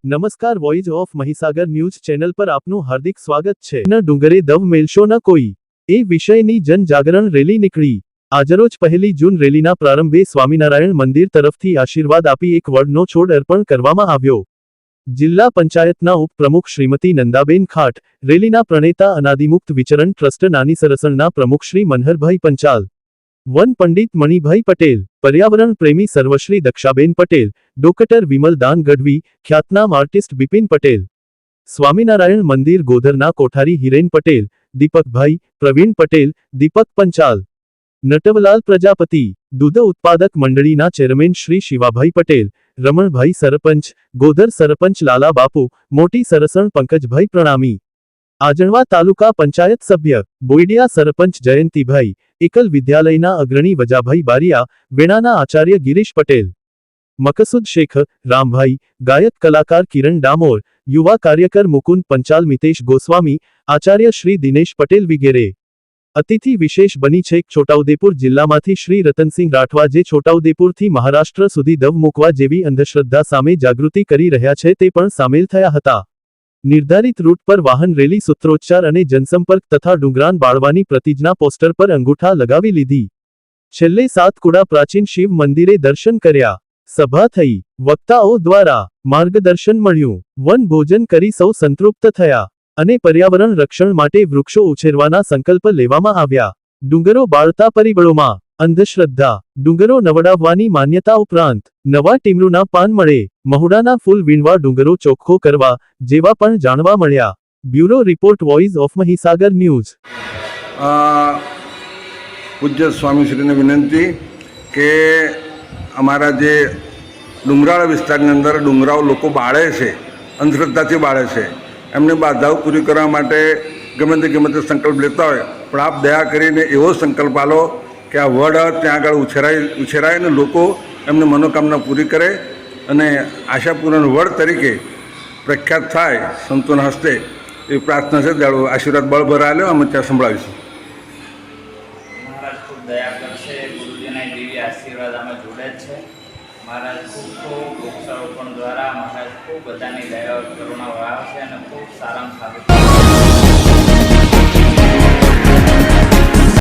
નમસ્કાર, voice of Mahisagar news channel પર આપનું હાર્દિક સ્વાગત છે. ન ડુંગરે દવ મેળશો ન કોઈ, એ વિષયની જનજાગરણ રેલી નીકળી. આજરોજ 1 જૂન રેલીના પ્રારંભે સ્વામિનારાયણ મંદિર તરફથી આશીર્વાદ આપી એક વડનો છોડ અર્પણ કરવામાં આવ્યો. જિલ્લા પંચાયતના ઉપપ્રમુખ શ્રીમતી નંદાબેન ખાટ, રેલીના પ્રણેતા અનાદિમુક્ત વિચરણ ટ્રસ્ટ નાની સરસણના પ્રમુખ શ્રી મનહરભાઈ પંચાલ, વન પંડિત મણિભાઈ પટેલ, પર્યાવરણ પ્રેમી સર્વશ્રી દક્ષાબેન પટેલ, ડોક્ટર વિમલ દાન ગઢવી, ખ્યાતનામ આર્ટિસ્ટ બિપિન પટેલ, સ્વામિનારાયણ મંદિર ગોધરના કોઠારી હિરેન પટેલ, દીપકભાઈ, પ્રવીણ પટેલ, દીપક પંચાલ, નટવલાલ પ્રજાપતિ, દૂધ ઉત્પાદક મંડળીના ચેરમેન શ્રી શિવાભાઈ પટેલ, રમણભાઈ સરપંચ, ગોધર સરપંચ લાલા બાપુ, મોટી સરસણ પંકજભાઈ પ્રણામી, આજણવા તાલુકા પંચાયત સભ્ય, બોઈડિયા સરપંચ જયંતિભાઈ, એકલ વિદ્યાલયના અગ્રણી વજાભાઈ બારિયા, વેણાના આચાર્ય ગિરીશ પટેલ, મકસુદ શેખ, રામભાઈ, ગાયક કલાકાર કિરણ ડામોર, યુવા કાર્યકર મુકુંદ પંચાલ, મિતેશ ગોસ્વામી, આચાર્ય શ્રી દિનેશ પટેલ વગેરે. અતિથિ વિશેષ બની છેક છોટાઉદેપુર જિલ્લામાંથી શ્રી રતનસિંહ રાઠવા, જે છોટાઉદેપુરથી મહારાષ્ટ્ર સુધી દવ મૂકવા જેવી અંધશ્રદ્ધા સામે જાગૃતિ કરી રહ્યા છે, તે પણ સામેલ થયા હતા. નિર્ધારિત રૂટ પર વાહન રેલી, સૂત્રોચ્ચાર અને જનસંપર્ક તથા ડુંગરાન બાળવાની પ્રતિજ્ઞા પોસ્ટર પર અંગૂઠા લગાવી લીધી. છેલ્લે સાતકુડા પ્રાચીન શિવ મંદિરે દર્શન કર્યા. સભા થઈ, વક્તાઓ દ્વારા માર્ગદર્શન મળ્યું, વન ભોજન કરી સૌ સંતૃપ્ત થયા અને પર્યાવરણ રક્ષણ માટે વૃક્ષો ઉછેરવાના સંકલ્પ લેવામાં આવ્યા. ડુંગરો બાળતા પરિબળોમાં અંધશ્રદ્ધા, ડુંગરો નવડાવવાની માન્યતા ઉપરાંત નવા ટીમરૂના પાન મળે, મહુડાના ફૂલ વીણવા, ડુંગરો ચોખ્ખો કરવા જેવા પણ જાણવા મળ્યા. Bureau report, voice of Mahisagar news. પૂજ્ય સ્વામીશ્રીને વિનંતી કે અમારા જે ડુંગરાળ વિસ્તારની અંદર ડુંગરાઓ લોકો બાળે છે, અંધશ્રદ્ધાથી બાળે છે, એમને બાધાઓ પૂરી કરવા માટે ગમે તે સંકલ્પ લેતા હોય, પણ આપ દયા કરીને એવો સંકલ્પ આલો કે આ વડ ત્યાં આગળ ઉછેરાય અને લોકો એમને મનોકામના પૂરી કરે અને આશાપૂર્ણ વડ તરીકે પ્રખ્યાત થાય સંતોના હસ્તે, એ પ્રાર્થના છે. દાડો આશીર્વાદ બળભરા લ્યો, અમે ત્યાં સંભળાવીશું. મહારાજ ખૂબ દયા કરશે, ગુરુજીના દિવ્ય આશીર્વાદ આમાં જોડે જ છે. મહારાજ ખૂબ વૃક્ષારોપણ દ્વારા મહારાજ ખૂબ બધાની દયા કરુણા વાવ છે અને ખૂબ સારામાં સારું